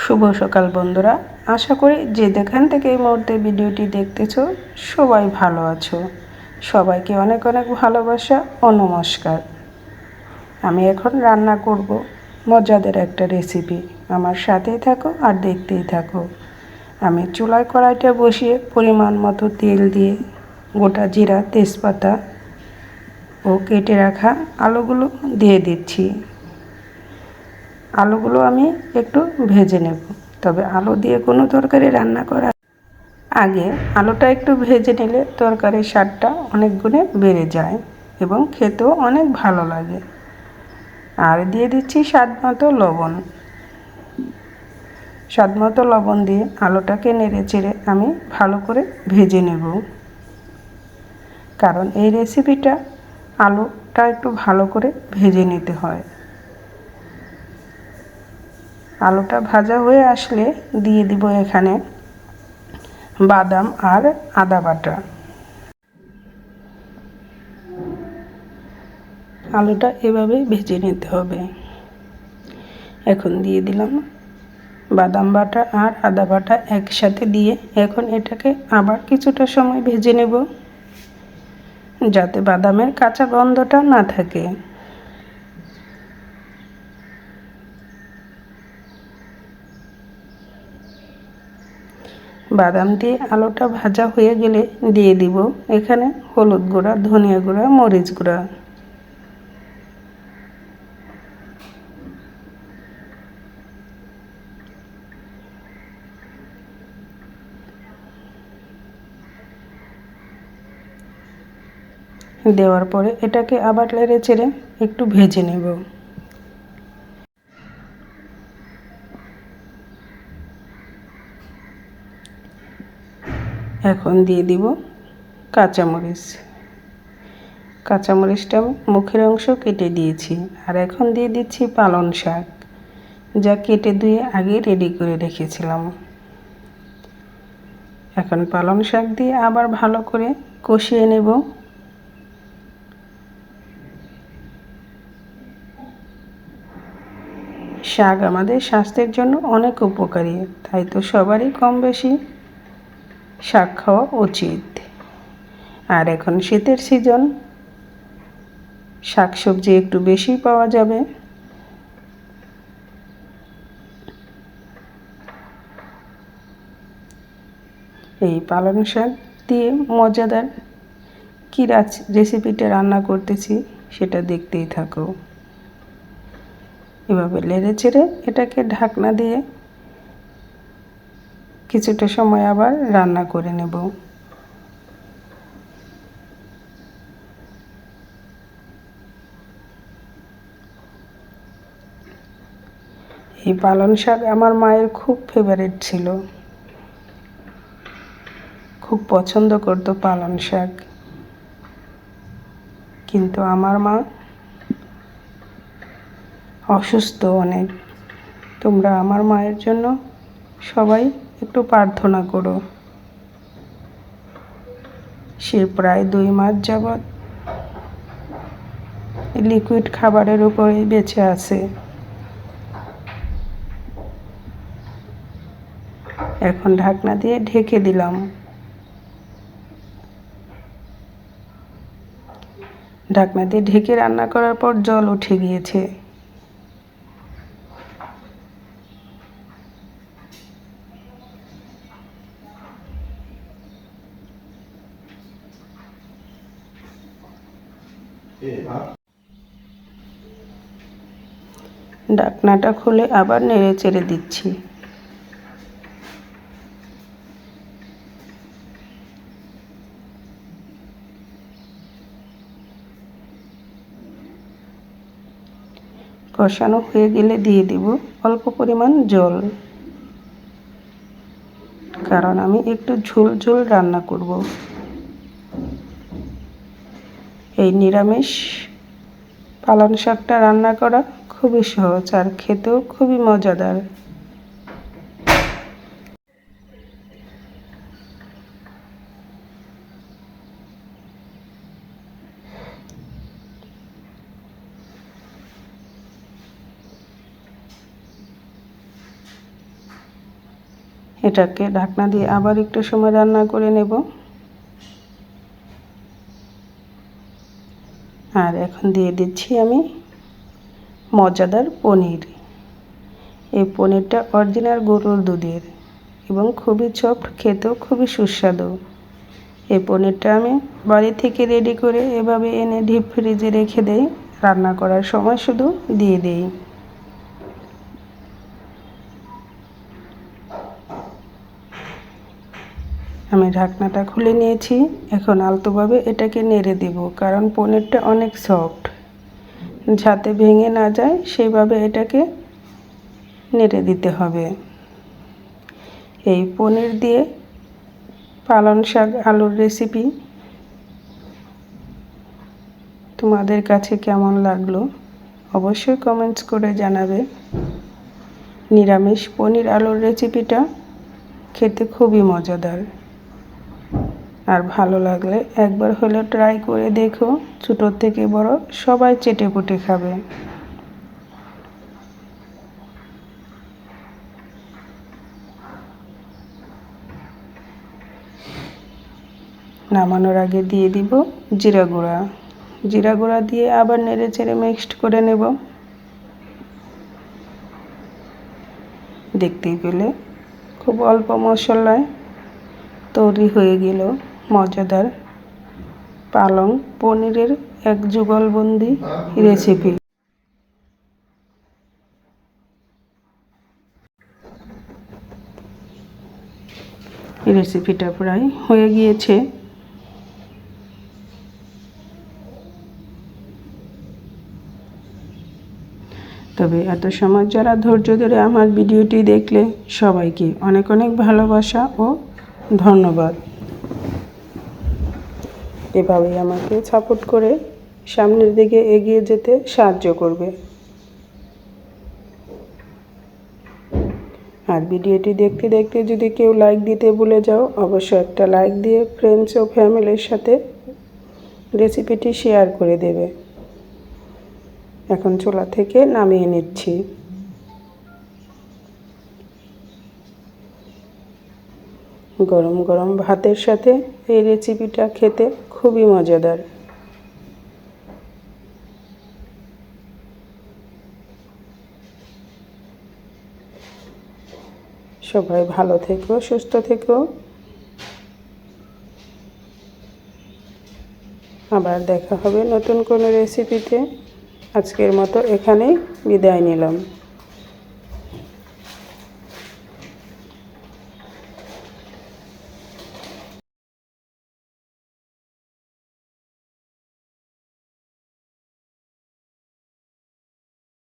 শুভ সকাল বন্ধুরা, আশা করি যে যেখান থেকে এই মুহূর্তে ভিডিওটি দেখতেছো সবাই ভালো আছো। সবাইকে অনেক অনেক ভালোবাসা ও নমস্কার। আমি এখন রান্না করব মজাদার একটা রেসিপি। আমার সাথেই থাকো আর দেখতেই থাকো। আমি চুলায় কড়াইটা বসিয়ে পরিমাণ মতো তেল দিয়ে গোটা জিরা, তেজপাতা ও কেটে রাখা আলুগুলো দিয়ে দিচ্ছি। আলুগুলো আমি একটু ভেজে নেব। তবে আলু দিয়ে কোনো তরকারি রান্না করার আগে আলুটা একটু ভেজে নিলে তরকারির স্বাদটা অনেক গুণে বেড়ে যায় এবং খেতেও অনেক ভালো লাগে। আর দিয়ে দিচ্ছি স্বাদমতো লবণ। স্বাদমতো লবণ দিয়ে আলুটাকে নেড়ে চেড়ে আমি ভালো করে ভেজে নেব। কারণ এই রেসিপিটা আলুটা একটু ভালো করে ভেজে নিতে হয়। আলুটা ভাজা হয়ে আসলে দিয়ে দিব এখানে বাদাম আর আদা বাটা। আলুটা এভাবেই ভেজে নিতে হবে। এখন দিয়ে দিলাম বাদাম বাটা আর আদা বাটা একসাথে দিয়ে এখন এটাকে আবার কিছুটা সময় ভেজে নেব, যাতে বাদামের কাঁচা গন্ধটা না থাকে। বাদাম দিয়ে আলুটা ভাজা হয়ে গেলে দিয়ে দিব এখানে হলুদ গুঁড়া, ধনিয়া গুঁড়া, মরিচ গুঁড়া। দেওয়ার পরে এটাকে আবার নেড়ে চেড়ে একটু ভেজে নেব। এখন দিয়ে দিব কাঁচামরিচ। কাঁচামরিচটা মুখের অংশ কেটে দিয়েছি। আর এখন দিয়ে দিচ্ছি পালং শাক, যা কেটে ধুয়ে আগে রেডি করে রেখেছিলাম। এখন পালং শাক দিয়ে আবার ভালো করে কষিয়ে নেব। শাক আমাদের স্বাস্থ্যের জন্য অনেক উপকারী, তাই তো সবারই কম বেশি শাক খাওয়া উচিত। আর এখন শীতের সিজন, শাকসবজি একটু বেশি পাওয়া যাবে। এই পালং শাক দিয়ে মজাদার কী রেসিপিটা রান্না করতেছি সেটা দেখতেই থাকো। এভাবে নেড়ে চেড়ে এটাকে ঢাকনা দিয়ে কিছুটা সময় আবার রান্না করে নেব। এই পালং শাক আমার মায়ের খুব ফেভারিট ছিল, খুব পছন্দ করতো পালং শাক। কিন্তু আমার মা অসুস্থ অনেক। তোমরা আমার মায়ের জন্য সবাই একটু প্রার্থনা করো। সে প্রায় 2 মাস যাবৎ লিকুইড খাবারের উপরেই বেঁচে আছে। এখন ঢাকনা দিয়ে ঢেকে দিলাম। ঢাকনা দিয়ে ঢেকে রান্না করার পর জল উঠে গিয়েছে। ঢাকনাটা খুলে আবার নেড়ে চেড়ে দিচ্ছি। কষানো হয়ে গেলে দিয়ে দিব অল্প পরিমাণ জল, কারণ আমি একটু ঝোল ঝোল রান্না করব। এই নিরামিষ পালং শাকটা রান্না করা খুবই সহজ আর খেতেও খুবই মজাদার। এটাকে ঢাকনা দিয়ে আবার একটু সময় রান্না করে নেব। আর এখন দিয়ে দিচ্ছি আমি মজাদার পনির। এই পনিরটা অরিজিনাল গরুর দুধের এবং খুবই সফট, খেতেও খুবই সুস্বাদু। এই পনিরটা আমি বাড়ি থেকে রেডি করে এভাবে এনে ডিপ ফ্রিজে রেখে দেই, রান্না করার সময় শুধু দিয়ে দেই। আমি ঢাকনাটা খুলে নিয়েছি, এখন আলতোভাবে এটাকে নেড়ে দেব, কারণ পনিরটা অনেক সফট, যাতে ভেঙে না যায় সেইভাবে এটাকে নেড়ে দিতে হবে। এই পনির দিয়ে পালং শাক আলুর রেসিপি তোমাদের কাছে কেমন লাগলো অবশ্যই কমেন্টস করে জানাবে। নিরামিষ পনির আলুর রেসিপিটা খেতে খুবই মজাদার, আর ভালো লাগলে একবার হলেও ট্রাই করে দেখো। ছোটোর থেকে বড় সবাই চেটেপুটে খাবে। নামানোর আগে দিয়ে দিব জিরা গুঁড়া। জিরা গুঁড়া দিয়ে আবার নেড়ে চেড়ে মিক্সড করে নেব। দেখতেই পেলে খুব অল্প মশলায় তৈরি হয়ে গেল মজাদার পালং পনিরের এক যুগলবন্দি রেসিপি। এই রেসিপিটা প্রায় হয়ে গিয়েছে। তবে এত সময় যারা ধৈর্য ধরে আমার ভিডিওটি দেখলে সবাইকে অনেক অনেক ভালোবাসা ও ধন্যবাদ। এভাবেই আমাকে সাপোর্ট করে সামনের দিকে এগিয়ে যেতে সাহায্য করবে। আর ভিডিওটি দেখতে দেখতে যদি কেউ লাইক দিতে ভুলে যাও, অবশ্যই একটা লাইক দিয়ে ফ্রেন্ডস ও ফ্যামিলির সাথে রেসিপিটি শেয়ার করে দেবে। এখন চুলা থেকে নামিয়ে নিচ্ছি। গরম গরম ভাতের সাথে এই রেসিপিটা খেতে খুবই মজাদার। সবাই ভালো থেকো, সুস্থ থেকো। আবার দেখা হবে নতুন কোনো রেসিপিতে। আজকের মতো এখানেই বিদায় নিলাম।